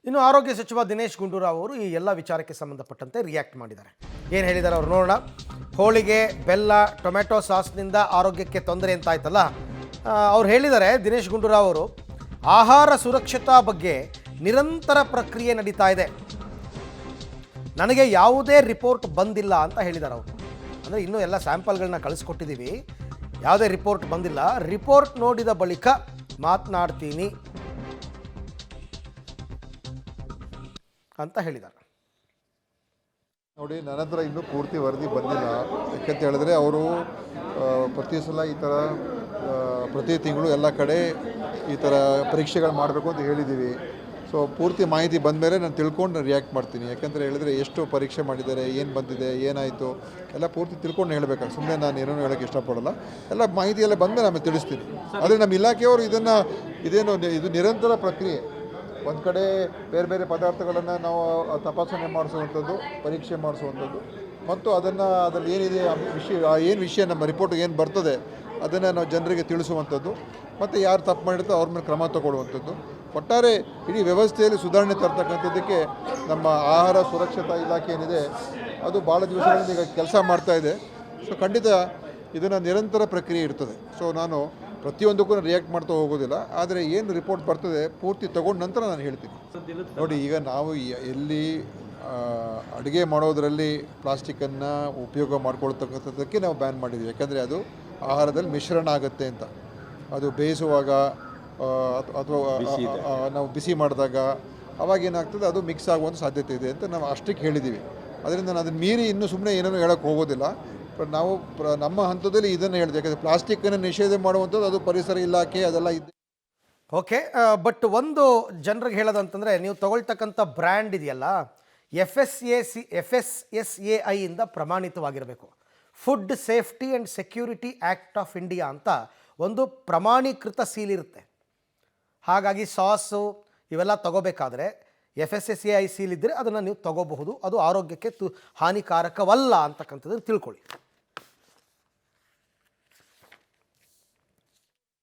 ಇನ್ನು ಆರೋಗ್ಯ ಸಚಿವ ದಿನೇಶ್ ಗುಂಡೂರಾವ್ ಅವರು ಈ ಎಲ್ಲ ವಿಚಾರಕ್ಕೆ ಸಂಬಂಧಪಟ್ಟಂತೆ ರಿಯಾಕ್ಟ್ ಮಾಡಿದ್ದಾರೆ. ಏನು ಹೇಳಿದ್ದಾರೆ ಅವರು ನೋಡೋಣ. ಹೋಳಿಗೆ, ಬೆಲ್ಲ, ಟೊಮೆಟೊ ಸಾಸ್ನಿಂದ ಆರೋಗ್ಯಕ್ಕೆ ತೊಂದರೆ ಅಂತ ಆಯ್ತಲ್ಲ, ಅವ್ರು ಹೇಳಿದ್ದಾರೆ ದಿನೇಶ್ ಗುಂಡೂರಾವ್ ಅವರು, ಆಹಾರ ಸುರಕ್ಷತಾ ಬಗ್ಗೆ ನಿರಂತರ ಪ್ರಕ್ರಿಯೆ ನಡೀತಾ ಇದೆ, ನನಗೆ ಯಾವುದೇ ರಿಪೋರ್ಟ್ ಬಂದಿಲ್ಲ ಅಂತ ಹೇಳಿದ್ದಾರೆ ಅವರು. ಅಂದರೆ ಇನ್ನೂ ಎಲ್ಲ ಸ್ಯಾಂಪಲ್ಗಳನ್ನ ಕಳಿಸ್ಕೊಟ್ಟಿದ್ದೀವಿ, ಯಾವುದೇ ರಿಪೋರ್ಟ್ ಬಂದಿಲ್ಲ, ರಿಪೋರ್ಟ್ ನೋಡಿದ ಬಳಿಕ ಮಾತನಾಡ್ತೀನಿ ಅಂತ ಹೇಳಿದ್ದಾರೆ. ನೋಡಿ, ನನ್ನ ಹತ್ರ ಇನ್ನೂ ಪೂರ್ತಿ ವರದಿ ಬಂದಿಲ್ಲ. ಯಾಕಂತ ಹೇಳಿದ್ರೆ ಅವರು ಪ್ರತಿ ಸಲ ಈ ಥರ ಪ್ರತಿ ತಿಂಗಳು ಎಲ್ಲ ಕಡೆ ಈ ಥರ ಪರೀಕ್ಷೆಗಳು ಮಾಡಬೇಕು ಅಂತ ಹೇಳಿದ್ದೀವಿ. ಸೊ ಪೂರ್ತಿ ಮಾಹಿತಿ ಬಂದ ಮೇಲೆ ನಾನು ತಿಳ್ಕೊಂಡು ರಿಯಾಕ್ಟ್ ಮಾಡ್ತೀನಿ. ಯಾಕಂದರೆ ಹೇಳಿದ್ರೆ ಎಷ್ಟು ಪರೀಕ್ಷೆ ಮಾಡಿದ್ದಾರೆ, ಏನು ಬಂದಿದೆ, ಏನಾಯಿತು ಎಲ್ಲ ಪೂರ್ತಿ ತಿಳ್ಕೊಂಡು ಹೇಳಬೇಕಾಗ ಸುಮ್ಮನೆ ನಾನು ಏನೂ ಹೇಳೋಕ್ಕೆ ಇಷ್ಟಪಡಲ್ಲ. ಎಲ್ಲ ಮಾಹಿತಿ ಎಲ್ಲ ಬಂದಮೇಲೆ ಆಮೇಲೆ ತಿಳಿಸ್ತೀನಿ. ಆದರೆ ನಮ್ಮ ಇಲಾಖೆಯವರು ಇದು ನಿರಂತರ ಪ್ರಕ್ರಿಯೆ. ಒಂದು ಕಡೆ ಬೇರೆ ಬೇರೆ ಪದಾರ್ಥಗಳನ್ನು ನಾವು ತಪಾಸಣೆ ಮಾಡಿಸುವಂಥದ್ದು, ಪರೀಕ್ಷೆ ಮಾಡಿಸುವಂಥದ್ದು, ಮತ್ತು ಅದರಲ್ಲಿ ಏನಿದೆ ಏನು ವಿಷಯ ನಮ್ಮ ರಿಪೋರ್ಟ್ ಏನು ಬರ್ತದೆ ಅದನ್ನು ನಾವು ಜನರಿಗೆ ತಿಳಿಸುವಂಥದ್ದು, ಮತ್ತು ಯಾರು ತಪ್ಪು ಮಾಡಿರ್ತಾರೋ ಅವ್ರ ಮೇಲೆ ಕ್ರಮ ತಗೊಳ್ಳುವಂಥದ್ದು. ಒಟ್ಟಾರೆ ಇಡೀ ವ್ಯವಸ್ಥೆಯಲ್ಲಿ ಸುಧಾರಣೆ ತರ್ತಕ್ಕಂಥದ್ದಕ್ಕೆ ನಮ್ಮ ಆಹಾರ ಸುರಕ್ಷತಾ ಇಲಾಖೆ ಏನಿದೆ ಅದು ಭಾಳ ದಿವಸಗಳಿಂದ ಈಗ ಕೆಲಸ ಮಾಡ್ತಾಯಿದೆ. ಸೊ ಖಂಡಿತ ಇದನ್ನು ನಿರಂತರ ಪ್ರಕ್ರಿಯೆ ಇರ್ತದೆ. ಸೊ ನಾನು ಪ್ರತಿಯೊಂದಕ್ಕೂ ರಿಯಾಕ್ಟ್ ಮಾಡ್ತಾ ಹೋಗೋದಿಲ್ಲ. ಆದರೆ ಏನು ರಿಪೋರ್ಟ್ ಬರ್ತದೆ ಪೂರ್ತಿ ತೊಗೊಂಡ ನಂತರ ನಾನು ಹೇಳ್ತೀನಿ. ನೋಡಿ, ಈಗ ನಾವು ಎಲ್ಲಿ ಅಡುಗೆ ಮಾಡೋದರಲ್ಲಿ ಪ್ಲಾಸ್ಟಿಕ್ಕನ್ನು ಉಪಯೋಗ ಮಾಡ್ಕೊಳ್ತಕ್ಕಂಥದ್ದಕ್ಕೆ ನಾವು ಬ್ಯಾನ್ ಮಾಡಿದ್ದೀವಿ. ಯಾಕಂದರೆ ಅದು ಆಹಾರದಲ್ಲಿ ಮಿಶ್ರಣ ಆಗುತ್ತೆ ಅಂತ. ಅದು ಬೇಯಿಸುವಾಗ ಅಥವಾ ನಾವು ಬಿಸಿ ಮಾಡಿದಾಗ ಅವಾಗೇನಾಗ್ತದೆ, ಅದು ಮಿಕ್ಸ್ ಆಗುವಂಥ ಸಾಧ್ಯತೆ ಇದೆ ಅಂತ ನಾವು ಅಷ್ಟಕ್ಕೆ ಹೇಳಿದ್ದೀವಿ. ಅದರಿಂದ ನಾನು ಅದನ್ನು ಮೀರಿ ಇನ್ನೂ ಸುಮ್ಮನೆ ಏನೂ ಹೇಳೋಕ್ಕೆ ಹೋಗೋದಿಲ್ಲ. ನಾವು ನಮ್ಮ ಹಂತದಲ್ಲಿ ಇದನ್ನು ಹೇಳಿದೆ. ಯಾಕಂದರೆ ಪ್ಲಾಸ್ಟಿಕ್ಕನ್ನು ನಿಷೇಧ ಮಾಡುವಂಥದ್ದು ಅದು ಪರಿಸರ ಇಲಾಖೆ ಅದೆಲ್ಲ ಇದೆ. ಓಕೆ, ಬಟ್ ಒಂದು ಜನರಿಗೆ ಹೇಳೋದಂತಂದರೆ, ನೀವು ತಗೊಳ್ತಕ್ಕಂಥ ಬ್ರ್ಯಾಂಡ್ ಇದೆಯಲ್ಲ, FSSAI ಇಂದ ಪ್ರಮಾಣಿತವಾಗಿರಬೇಕು. Food safety and security act of India ಅಂತ ಒಂದು ಪ್ರಮಾಣೀಕೃತ ಸೀಲ್ ಇರುತ್ತೆ. ಹಾಗಾಗಿ ಸಾಸು ಇವೆಲ್ಲ ತಗೋಬೇಕಾದ್ರೆ FSSAI ಸೀಲ್ ಇದ್ದರೆ ಅದನ್ನು ನೀವು ತಗೋಬಹುದು. ಅದು ಆರೋಗ್ಯಕ್ಕೆ ಹಾನಿಕಾರಕವಲ್ಲ ಅಂತಕ್ಕಂಥದ್ದನ್ನು ತಿಳ್ಕೊಳ್ಳಿ.